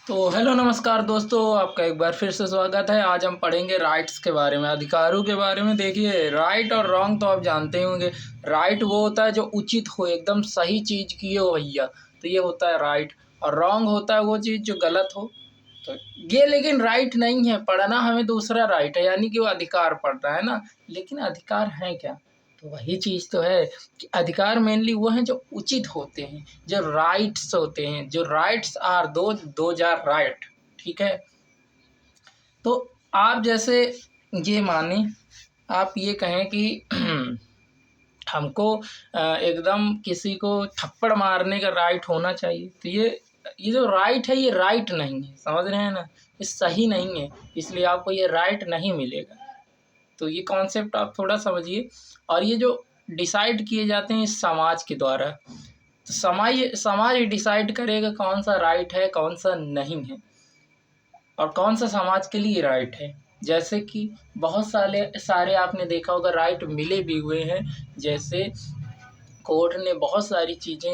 तो हेलो नमस्कार दोस्तों, आपका एक बार फिर से स्वागत है। आज हम पढ़ेंगे राइट्स के बारे में, अधिकारों के बारे में। देखिए, राइट और रॉन्ग तो आप जानते ही होंगे। राइट वो होता है जो उचित हो, एकदम सही चीज़ की हो भैया, तो ये होता है राइट। और रॉन्ग होता है वो चीज़ जो गलत हो। तो ये लेकिन राइट नहीं है, पढ़ना हमें दूसरा राइट है, यानी कि वो अधिकार पढ़ रहा है ना। लेकिन अधिकार है क्या? तो वही चीज़ तो है कि अधिकार मेनली वो हैं जो उचित होते हैं, जो राइट्स होते हैं। जो rights are those are right, ठीक है। तो आप जैसे ये माने, आप ये कहें कि हमको एकदम किसी को थप्पड़ मारने का राइट होना चाहिए, तो ये जो राइट है ये राइट नहीं है, समझ रहे हैं ना। ये सही नहीं है, इसलिए आपको ये राइट नहीं मिलेगा। तो ये कॉन्सेप्ट आप थोड़ा समझिए। और ये जो डिसाइड किए जाते हैं इस समाज के द्वारा, तो समाज डिसाइड करेगा कौन सा राइट है कौन सा नहीं है और कौन सा समाज के लिए राइट है। जैसे कि बहुत सारे आपने देखा होगा राइट मिले भी हुए हैं। जैसे कोर्ट ने बहुत सारी चीज़ें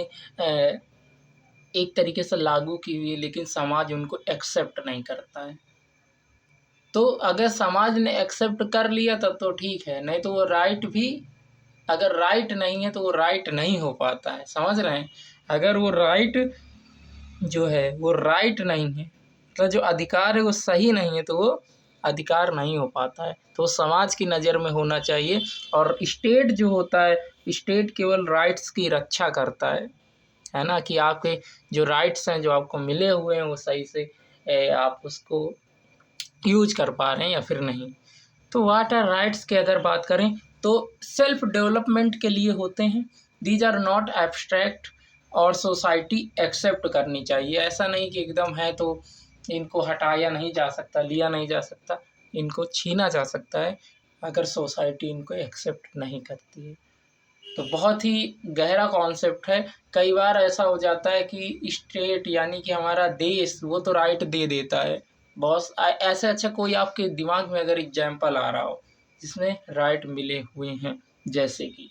एक तरीके से लागू की हुई है, लेकिन समाज उनको एक्सेप्ट नहीं करता है। तो अगर समाज ने एक्सेप्ट कर लिया तब तो ठीक है, नहीं तो वो राइट भी, अगर राइट नहीं है तो वो राइट नहीं हो पाता है, समझ रहे हैं। अगर वो राइट जो है वो राइट नहीं है, मतलब जो अधिकार है वो सही नहीं है, तो वो अधिकार नहीं हो पाता है। तो समाज की नज़र में होना चाहिए। और स्टेट जो होता है, स्टेट केवल राइट्स की रक्षा करता है ना, कि आपके जो राइट्स हैं जो आपको मिले हुए हैं वो सही से आप उसको यूज कर पा रहे हैं या फिर नहीं। तो व्हाट आर राइट्स की अगर बात करें तो सेल्फ डेवलपमेंट के लिए होते हैं। दीज आर नॉट एब्स्ट्रैक्ट और सोसाइटी एक्सेप्ट करनी चाहिए। ऐसा नहीं कि एकदम है तो इनको हटाया नहीं जा सकता, लिया नहीं जा सकता, इनको छीना जा सकता है अगर सोसाइटी इनको एक्सेप्ट नहीं करती है। तो बहुत ही गहरा कॉन्सेप्ट है। कई बार ऐसा हो जाता है कि स्टेट यानी कि हमारा देश वो तो राइट दे देता है। बहुत ऐसे अच्छा कोई आपके दिमाग में अगर एग्जाम्पल आ रहा हो जिसमें राइट मिले हुए हैं, जैसे कि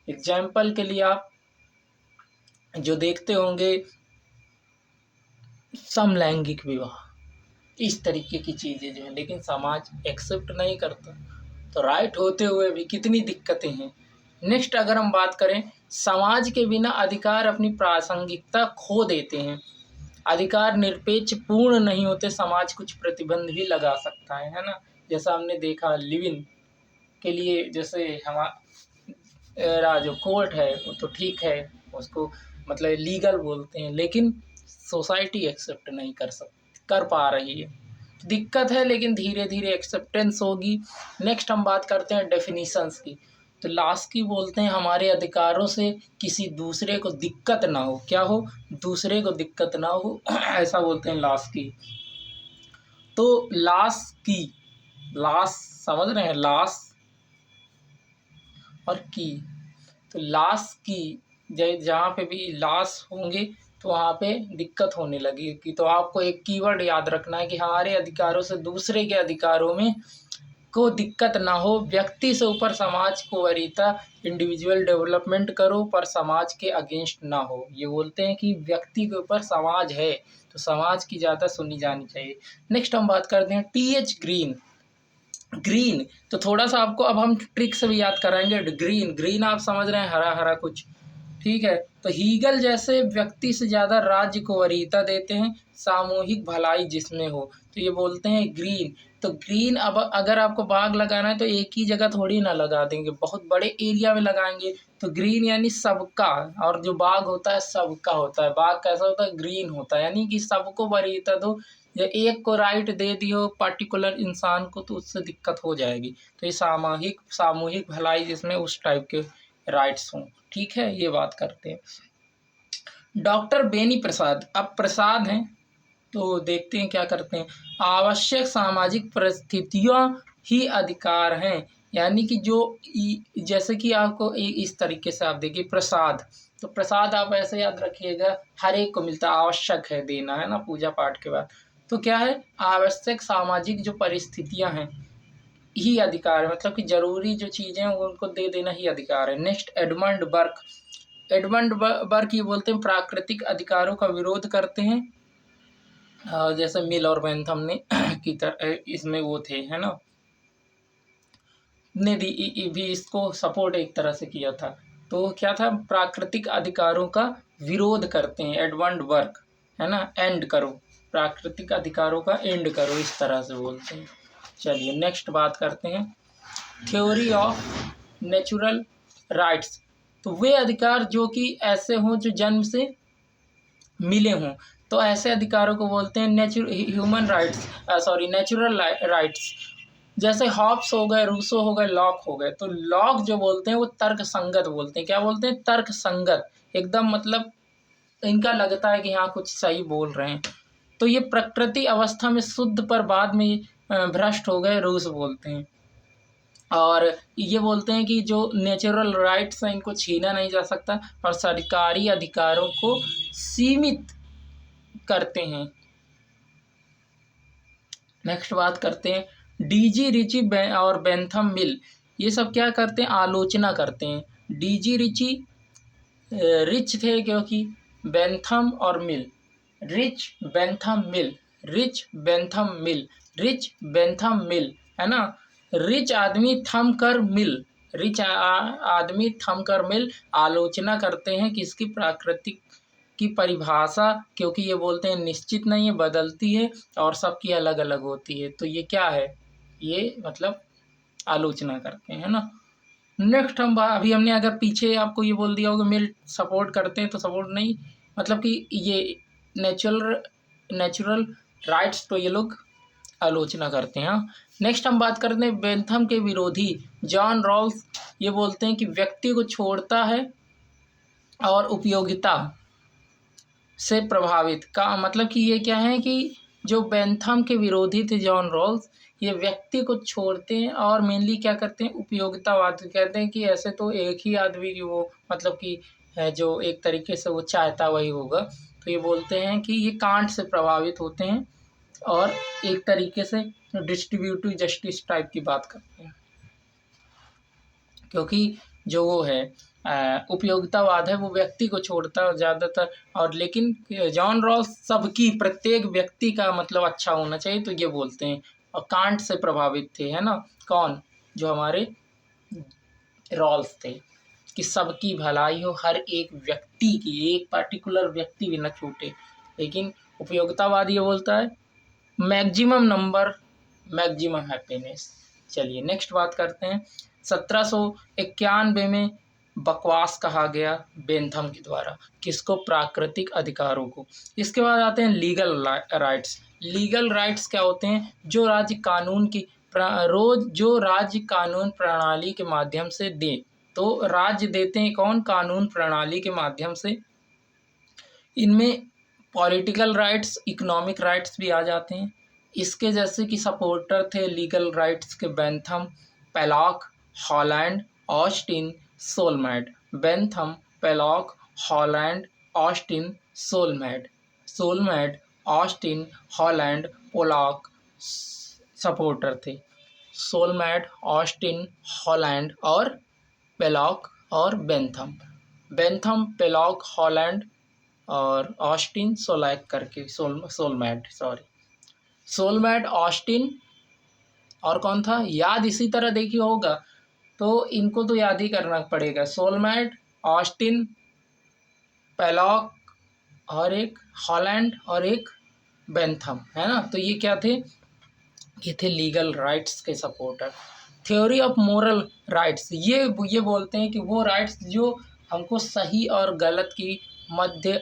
एग्जाम्पल के लिए आप जो देखते होंगे समलैंगिक विवाह, इस तरीके की चीज़ें जो हैं, लेकिन समाज एक्सेप्ट नहीं करता। तो राइट होते हुए भी कितनी दिक्कतें हैं। नेक्स्ट अगर हम बात करें, समाज के बिना अधिकार अपनी प्रासंगिकता खो देते हैं। अधिकार निरपेक्ष पूर्ण नहीं होते, समाज कुछ प्रतिबंध भी लगा सकता है ना। जैसा हमने देखा लिव इन के लिए, जैसे हमारा जो कोर्ट है वो तो ठीक है, उसको मतलब लीगल बोलते हैं, लेकिन सोसाइटी एक्सेप्ट नहीं कर पा रही है। दिक्कत है, लेकिन धीरे धीरे एक्सेप्टेंस होगी। नेक्स्ट हम बात करते हैं डेफिनीशंस की। तो लास्ट की बोलते हैं हमारे अधिकारों से किसी दूसरे को दिक्कत ना हो। क्या हो? दूसरे को दिक्कत ना हो ऐसा बोलते हैं लास्ट की। तो लास्ट समझ रहे हैं, लास्ट और की। तो लास्ट की जहाँ पे भी लास्ट होंगे तो वहाँ पे दिक्कत होने लगेगी। तो आपको एक कीवर्ड याद रखना है कि हमारे अधिकारों से दूसरे के अधिकारों में को दिक्कत ना हो। व्यक्ति से ऊपर समाज को वरीयता, इंडिविजुअल डेवलपमेंट करो पर समाज के अगेंस्ट ना हो। ये बोलते हैं कि व्यक्ति के ऊपर समाज है तो समाज की ज़्यादा सुनी जानी चाहिए। नेक्स्ट हम बात करते हैं TH ग्रीन। तो थोड़ा सा आपको अब हम ट्रिक से भी याद कराएंगे। ग्रीन आप समझ रहे हैं, हरा हरा कुछ, ठीक है। तो हीगल जैसे व्यक्ति से ज़्यादा राज्य को वरीयता देते हैं, सामूहिक भलाई जिसमें हो, तो ये बोलते हैं ग्रीन। तो ग्रीन, अब अगर आपको बाग लगाना है तो एक ही जगह थोड़ी ना लगा देंगे, बहुत बड़े एरिया में लगाएंगे। तो ग्रीन यानी सबका, और जो बाग होता है सबका होता है। बाग कैसा होता है? ग्रीन होता है, यानी कि सबको वरीयता दो। या एक को राइट दे दियो पर्टिकुलर इंसान को तो उससे दिक्कत हो जाएगी। तो ये सामूहिक भलाई जिसमें उस टाइप के राइट्स हों, ठीक है। ये बात करते हैं डॉक्टर बेनी प्रसाद। अब प्रसाद हैं तो देखते हैं क्या करते हैं। आवश्यक सामाजिक परिस्थितियां ही अधिकार हैं, यानी कि जो जैसे कि आपको इस तरीके से आप देखिए प्रसाद, तो प्रसाद आप ऐसे याद रखिएगा, हर एक को मिलता है, आवश्यक है देना, है ना, पूजा पाठ के बाद। तो क्या है? आवश्यक सामाजिक जो परिस्थितियां हैं ही अधिकार है, मतलब कि जरूरी जो चीज़ें हैं वो उनको दे देना ही अधिकार है। नेक्स्ट एडमंड बर्क ये बोलते हैं प्राकृतिक अधिकारों का विरोध करते हैं जैसे मिल और बेंथम ने की इसमें वो थे, है ना, ने भी इसको सपोर्ट एक तरह से किया था। तो क्या था, प्राकृतिक अधिकारों का विरोध करते हैं, एडवांट वर्क, है ना, एंड करो, प्राकृतिक अधिकारों का एंड करो, इस तरह से बोलते हैं। चलिए नेक्स्ट बात करते हैं, थ्योरी ऑफ नेचुरल राइट्स। तो वे अधिकार जो कि ऐसे हों जो जन्म से मिले हों, तो ऐसे अधिकारों को बोलते हैं ह्यूमन राइट्स, नेचुरल राइट्स। जैसे हॉब्स हो गए, रूसो हो गए, लॉक हो गए। तो लॉक जो बोलते हैं वो तर्क संगत बोलते हैं। क्या बोलते हैं? तर्क संगत, एकदम मतलब इनका लगता है कि हाँ कुछ सही बोल रहे हैं। तो ये प्रकृति अवस्था में शुद्ध पर बाद में भ्रष्ट हो गए, रूस बोलते हैं। और ये बोलते हैं कि जो नेचुरल राइट्स हैं इनको छीना नहीं जा सकता और सरकारी अधिकारों को सीमित करते हैं। नेक्स्ट बात करते हैं डीजी रिची और बेंथम मिल, ये सब क्या करते हैं? आलोचना करते हैं। डीजी रिची रिच थे क्योंकि बेंथम और मिल, रिच बेंथम मिल, रिच बेंथम मिल, रिच बेंथम मिल, है ना। रिच आदमी थम कर मिल, रिच आदमी थम कर मिल आलोचना करते हैं कि इसकी प्राकृतिक की परिभाषा, क्योंकि ये बोलते हैं निश्चित नहीं है, बदलती है और सबकी अलग अलग होती है। तो ये क्या है? ये मतलब आलोचना करते हैं, है ना। नेक्स्ट हम अभी हमने अगर पीछे आपको ये बोल दिया होगा मिल सपोर्ट करते हैं, तो सपोर्ट नहीं, मतलब कि ये नेचुरल राइट्स तो ये लोग आलोचना करते हैं। नेक्स्ट हम बात करते हैं बेंथम के विरोधी जॉन रॉल्स, ये बोलते हैं कि व्यक्ति को छोड़ता है और उपयोगिता से प्रभावित, का मतलब कि ये क्या है कि जो बेंथम के विरोधी थे जॉन रॉल्स, ये व्यक्ति को छोड़ते हैं और मेनली क्या करते हैं? उपयोगितावाद। कहते हैं कि ऐसे तो एक ही आदमी की वो मतलब कि है जो एक तरीके से वो चाहता वही होगा। तो ये बोलते हैं कि ये कांट से प्रभावित होते हैं और एक तरीके से डिस्ट्रीब्यूटिव जस्टिस टाइप की बात करते हैं, क्योंकि जो वो है उपयोगितावाद है वो व्यक्ति को छोड़ता है ज़्यादातर। और लेकिन जॉन रॉल्स सबकी, प्रत्येक व्यक्ति का मतलब अच्छा होना चाहिए, तो ये बोलते हैं। और कांट से प्रभावित थे, है ना, कौन? जो हमारे रॉल्स थे, कि सबकी भलाई हो, हर एक व्यक्ति की, एक पर्टिकुलर व्यक्ति भी न छूटे। लेकिन उपयोगितावाद ये बोलता है मैक्सिमम नंबर मैक्सिमम हैप्पीनेस। चलिए नेक्स्ट बात करते हैं 1791 में बकवास कहा गया बेंथम के द्वारा, किसको? प्राकृतिक अधिकारों को। इसके बाद आते हैं लीगल राइट्स। लीगल राइट्स क्या होते हैं? जो राज्य कानून की जो राज्य कानून प्रणाली के माध्यम से दे। तो राज्य देते हैं कौन? कानून प्रणाली के माध्यम से। इनमें पॉलिटिकल राइट्स, इकोनॉमिक राइट्स भी आ जाते हैं। इसके जैसे कि सपोर्टर थे लीगल राइट्स के Bentham, Pollock, Holland, Austin, Salmond. Bentham, Pollock, Holland, Austin, Salmond. Salmond, Austin, Holland, Pollock supporter थे। सोलमैड, ऑस्टिन, हॉलैंड और पेलॉक और बेंथम। बेंथम, पेलॉक, हॉलैंड और ऑस्टिन, सोलैक करके सोलमैड, सोलमैड, ऑस्टिन और कौन था याद? इसी तरह देखिए होगा तो इनको तो याद ही करना पड़ेगा। सोलमैड, ऑस्टिन, पेलॉक और एक हॉलैंड और एक बेंथम, है ना। तो ये क्या थे? ये थे लीगल राइट्स के supporter. Theory of moral rights, ये बोलते हैं कि वो राइट्स जो हमको सही और गलत की मध्य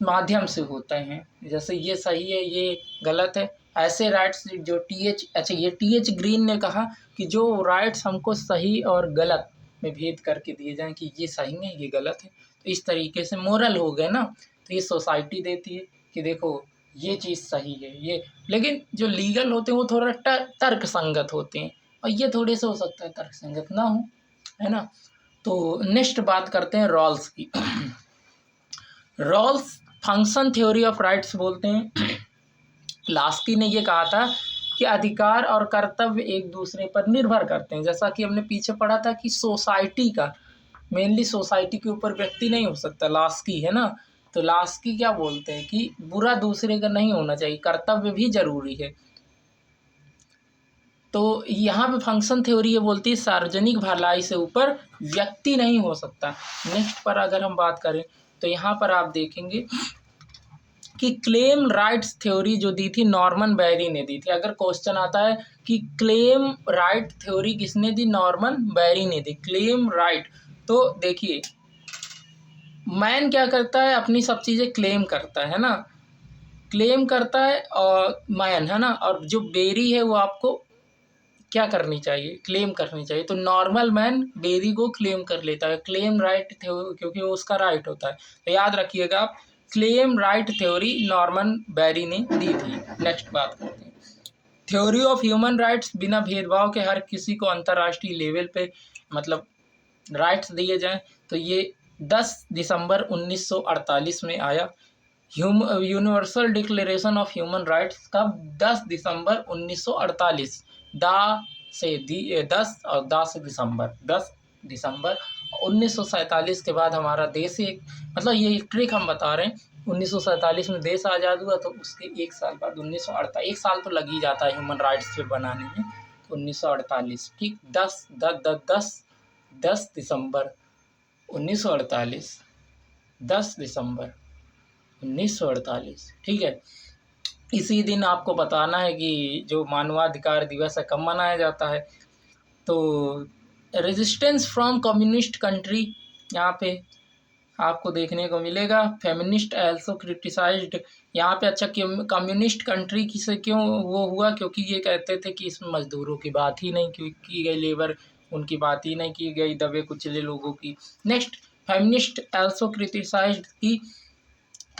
माध्यम से होते हैं, जैसे ये सही है ये गलत है। ऐसे राइट्स जो ये टी.एच. ग्रीन ने कहा कि जो राइट्स हमको सही और गलत में भेद करके दिए जाएं कि ये सही है ये गलत है, तो इस तरीके से मोरल हो गए ना। तो ये सोसाइटी देती है कि देखो ये चीज़ सही है ये। लेकिन जो लीगल होते हैं वो थोड़ा तर्क संगत होते हैं, और ये थोड़े से हो सकता है तर्क संगत ना हो, है ना। तो नेक्स्ट बात करते हैं रॉल्स की। Rawls function theory of rights बोलते हैं। लास्की ने ये कहा था कि अधिकार और कर्तव्य एक दूसरे पर निर्भर करते हैं। जैसा कि हमने पीछे पढ़ा था कि सोसाइटी का मेनली सोसाइटी के ऊपर व्यक्ति नहीं हो सकता, लास्की, है ना। तो लास्की क्या बोलते हैं कि बुरा दूसरे का नहीं होना चाहिए, कर्तव्य भी जरूरी है। तो यहाँ पे फंक्शन थ्योरी ये बोलती है सार्वजनिक भलाई से ऊपर व्यक्ति नहीं हो सकता। नेक्स्ट पर अगर हम बात करें तो यहाँ पर आप देखेंगे कि क्लेम राइट्स थ्योरी जो दी थी नॉर्मन बेरी ने दी थी। अगर क्वेश्चन आता है कि क्लेम राइट थ्योरी किसने दी, नॉर्मन बेरी ने दी क्लेम राइट। तो देखिए मैन क्या करता है, अपनी सब चीज़ें क्लेम करता है ना, क्लेम करता है और मैन है ना, और जो बेरी है वो आपको क्या करनी चाहिए, क्लेम करनी चाहिए। तो नॉर्मल मैन बेरी को क्लेम कर लेता है, क्लेम राइट क्योंकि वो उसका राइट होता है। तो याद रखिएगा आप, claim right theory Norman Berry ने दी थी। नेक्स्ट बात करते हैं थ्योरी ऑफ ह्यूमन राइट्स, बिना भेदभाव के हर किसी को अंतर्राष्ट्रीय लेवल पे मतलब राइट्स दिए जाएं। तो ये 10 दिसंबर 1948 में आया। Universal declaration of human rights का 10 दिसंबर 1948, दा से 10 और 10 दिसंबर 10 दिसंबर 1947 के बाद हमारा देश एक मतलब ये ट्रिक हम बता रहे हैं, 1947 में देश आज़ाद हुआ तो उसके एक साल बाद 1948, एक साल तो लग ही जाता है ह्यूमन राइट्स पे बनाने में, तो 1948 ठीक 10 दिसंबर 1948, 10 दिसंबर 1948 ठीक है। इसी दिन आपको बताना है कि जो मानवाधिकार दिवस है कब मनाया जाता है। तो रेजिस्टेंस फ्रॉम कम्युनिस्ट कंट्री यहाँ पे आपको देखने को मिलेगा। फेमिनिस्ट एल्सो क्रिटिसाइज्ड, यहाँ पे अच्छा कम्युनिस्ट कंट्री की से क्यों वो हुआ, क्योंकि ये कहते थे कि इसमें मजदूरों की बात ही नहीं की गई, लेबर उनकी बात ही नहीं की गई, दबे कुचले लोगों की। नेक्स्ट फेमिनिस्ट एल्सो क्रिटिसाइज्ड की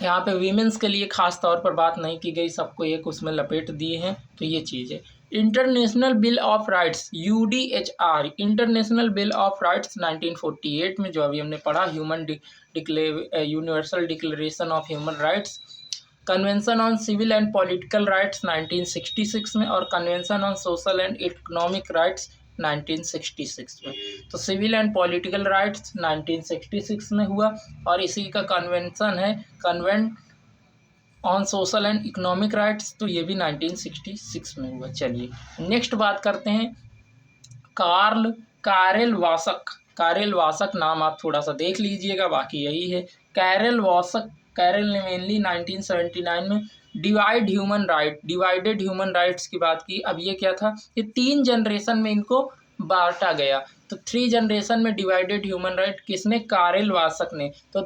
यहाँ पे वीमेंस के लिए खास तौर पर बात नहीं की गई, सबको एक उसमें लपेट दिए हैं। तो ये चीज़ है। International bill of rights UDHR, international bill of rights 1948 में जो अभी हमने पढ़ा, universal declaration of human rights, convention on civil and political rights 1966 में, और convention on social and economic rights 1966 में। तो सिविल एंड पॉलिटिकल राइट्स 1966 में हुआ, और इसी का कन्वेंशन है convent on social and economic rights, तो ये भी 1966 में हुआ। चलिए नेक्स्ट बात करते हैं कारेल वासक नाम आप थोड़ा सा देख लीजिएगा, बाकी यही है। कैरल ने मेनली 1979 में डिवाइडेड ह्यूमन राइट्स की बात की। अब ये क्या था, ये 3 जनरेशन में इनको बांटा गया। तो 3 जनरेशन में डिवाइडेड ह्यूमन राइट किसने, कैरल वासक ने। तो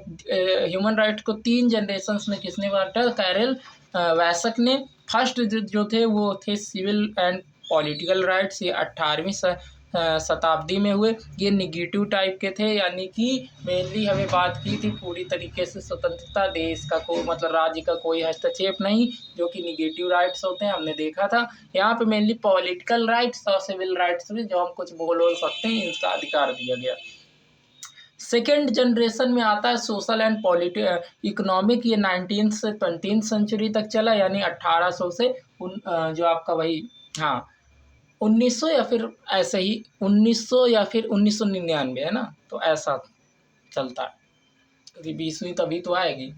ह्यूमन राइट को 3 जनरेशन्स में किसने बांटा, कैरल वासक ने। फर्स्ट जो थे वो थे सिविल एंड पॉलिटिकल राइट्स, ये 18वीं शताब्दी में हुए। ये निगेटिव टाइप के थे, यानी कि मेनली हमें बात की थी पूरी तरीके से स्वतंत्रता, देश का कोई मतलब राज्य का कोई हस्तक्षेप नहीं, जो कि निगेटिव राइट्स होते हैं, हमने देखा था। यहाँ पे मेनली पॉलिटिकल राइट्स और सिविल राइट्स में जो हम कुछ बोल सकते हैं इनका अधिकार दिया गया। सेकेंड जनरेशन में आता है सोशल एंड इकोनॉमिक, ये 19th से 20th सेंचुरी तक चला, यानी 1800 से जो आपका वही 1900 या फिर ऐसे ही 1900 या फिर 1999 है ना, तो ऐसा चलता है, क्योंकि 20वीं तभी तो आएगी।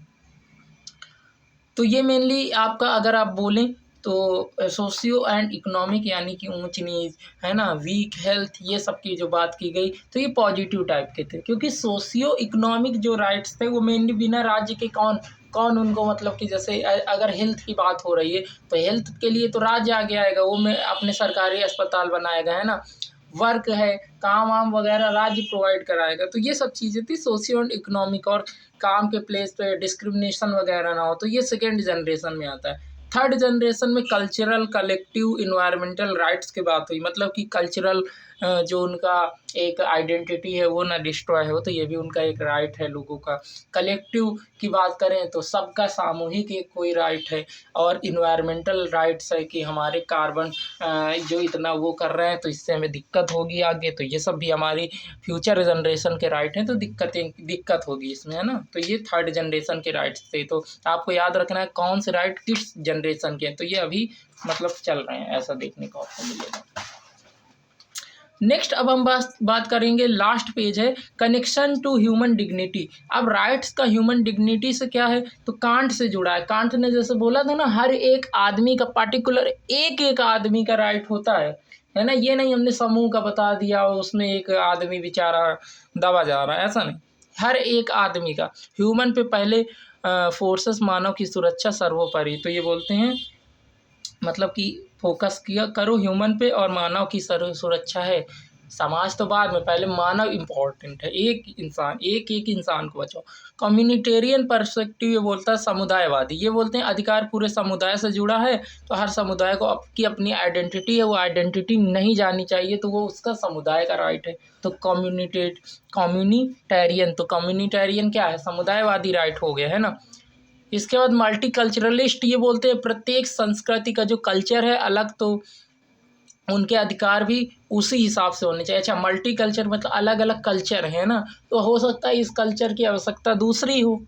तो ये मेनली आपका अगर आप बोलें तो सोशियो एंड इकोनॉमिक, यानी कि ऊंच नीच है ना, वीक हेल्थ, ये सब की जो बात की गई, तो ये पॉजिटिव टाइप के थे। क्योंकि सोशियो इकोनॉमिक जो राइट्स थे वो मेनली बिना राज्य के कौन उनको मतलब कि जैसे अगर हेल्थ की बात हो रही है तो हेल्थ के लिए तो राज्य आगे आएगा, वो में अपने सरकारी अस्पताल बनाएगा है ना, वर्क है, काम वाम वगैरह राज्य प्रोवाइड कराएगा। तो ये सब चीज़ें थी सोशियो एंड इकोनॉमिक, और काम के प्लेस पे डिस्क्रिमिनेशन वगैरह ना हो, तो ये सेकेंड जनरेशन में आता है। थर्ड जनरेशन में कल्चरल कलेक्टिव इन्वायरमेंटल राइट्स की बात हुई, मतलब कि कल्चरल जो उनका एक आइडेंटिटी है वो ना डिस्ट्रॉय हो, तो ये भी उनका एक राइट है लोगों का। कलेक्टिव की बात करें तो सबका सामूहिक एक कोई राइट है, और इन्वायरमेंटल राइट्स है कि हमारे कार्बन जो इतना वो कर रहे हैं तो इससे हमें दिक्कत होगी आगे, तो ये सब भी हमारी फ्यूचर जनरेशन के राइट हैं, तो दिक्कत होगी इसमें है ना। तो ये थर्ड जनरेशन के राइट्स थे। तो आपको याद रखना है कौन से राइट किस जनरेशन के हैं, तो ये अभी मतलब चल रहे हैं, ऐसा देखने को आपको मिलेगा। नेक्स्ट अब हम बात करेंगे, लास्ट पेज है, कनेक्शन टू ह्यूमन डिग्निटी। अब राइट्स का ह्यूमन डिग्निटी से क्या है, तो कांट से जुड़ा है। कांट ने जैसे बोला था ना, हर एक आदमी का, पार्टिकुलर एक एक आदमी का राइट होता है ना। ये नहीं हमने समूह का बता दिया और उसमें एक आदमी बेचारा दबा जा रहा है, ऐसा नहीं। हर एक आदमी का, ह्यूमन पे पहले फोर्सेस, मानव की सुरक्षा सर्वोपरि। तो ये बोलते हैं मतलब कि फोकस किया करो ह्यूमन पे और मानव की सुरक्षा है। समाज तो बाद में, पहले मानव इम्पोर्टेंट है। एक इंसान, एक एक इंसान को बचाओ। कम्युनिटेरियन पर्सपेक्टिव ये बोलता है समुदायवादी। ये बोलते हैं अधिकार पूरे समुदाय से जुड़ा है, तो हर समुदाय को अपनी आइडेंटिटी है, वो आइडेंटिटी नहीं जानी चाहिए, तो वो उसका समुदाय का राइट है। तो कम्युनिटेरियन, तो कम्युनिटेरियन क्या है, समुदायवादी राइट हो गया है ना। इसके बाद मल्टीकल्चरलिस्ट, ये बोलते हैं प्रत्येक संस्कृति का जो कल्चर है अलग, तो उनके अधिकार भी उसी हिसाब से होने चाहिए। अच्छा, मल्टी कल्चर मतलब अलग अलग कल्चर है ना, तो हो सकता है इस कल्चर की आवश्यकता दूसरी हो,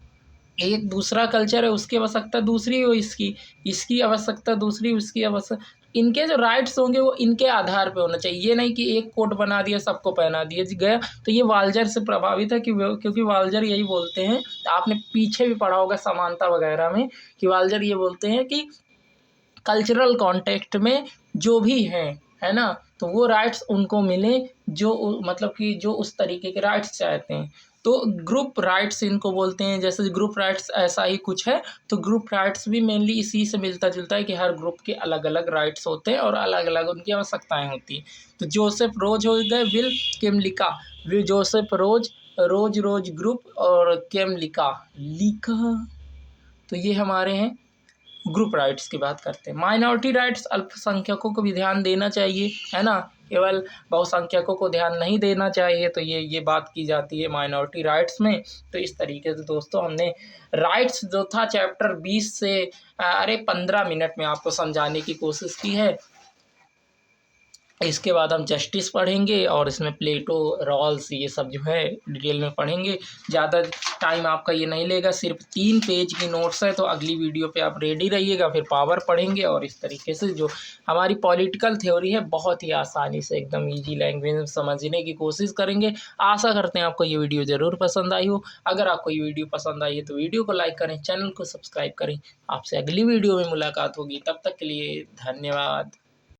एक दूसरा कल्चर है उसकी आवश्यकता दूसरी हो, इसकी आवश्यकता दूसरी, उसकी आवश्यकता, इनके जो राइट्स होंगे वो इनके आधार पे होना चाहिए। ये नहीं कि एक कोड बना दिया सबको पहना दिया गया। तो ये वाल्जर से प्रभावित है क्योंकि वाल्जर यही बोलते हैं, आपने पीछे भी पढ़ा होगा समानता वगैरह में, कि वाल्जर ये बोलते हैं कि कल्चरल कॉन्टेक्स्ट में जो भी हैं, है ना, तो वो राइट्स उनको मिले जो मतलब कि जो उस तरीके के राइट्स चाहते हैं। तो ग्रुप राइट्स इनको बोलते हैं। जैसे ग्रुप राइट्स ऐसा ही कुछ है, तो ग्रुप राइट्स भी मेनली इसी से मिलता जुलता है कि हर ग्रुप के अलग अलग राइट्स होते हैं और अलग अलग उनकी आवश्यकताएं होती हैं। तो जोसेफ रोज हो गए, विल केमलिका, जोसेफ रोज ग्रुप और केमलिका लिका, तो ये हमारे हैं ग्रुप राइट्स की बात करते हैं। माइनॉरिटी राइट्स, अल्पसंख्यकों को भी ध्यान देना चाहिए, है ना, केवल बहुसंख्यकों को ध्यान नहीं देना चाहिए। तो ये बात की जाती है माइनॉरिटी राइट्स में। तो इस तरीके से दोस्तों हमने राइट्स जो था चैप्टर 20 से 15 मिनट में आपको समझाने की कोशिश की है। इसके बाद हम जस्टिस पढ़ेंगे और इसमें प्लेटो, रॉल्स, ये सब जो है डिटेल में पढ़ेंगे। ज़्यादा टाइम आपका ये नहीं लेगा, सिर्फ 3 पेज की नोट्स है। तो अगली वीडियो पे आप रेडी रहिएगा, फिर पावर पढ़ेंगे और इस तरीके से जो हमारी पॉलिटिकल थ्योरी है बहुत ही आसानी से एकदम ईजी लैंग्वेज में समझने की कोशिश करेंगे। आशा करते हैं आपको ये वीडियो ज़रूर पसंद आई हो। अगर आपको ये वीडियो पसंद आई है तो वीडियो को लाइक करें, चैनल को सब्सक्राइब करें। आपसे अगली वीडियो में मुलाकात होगी, तब तक के लिए धन्यवाद।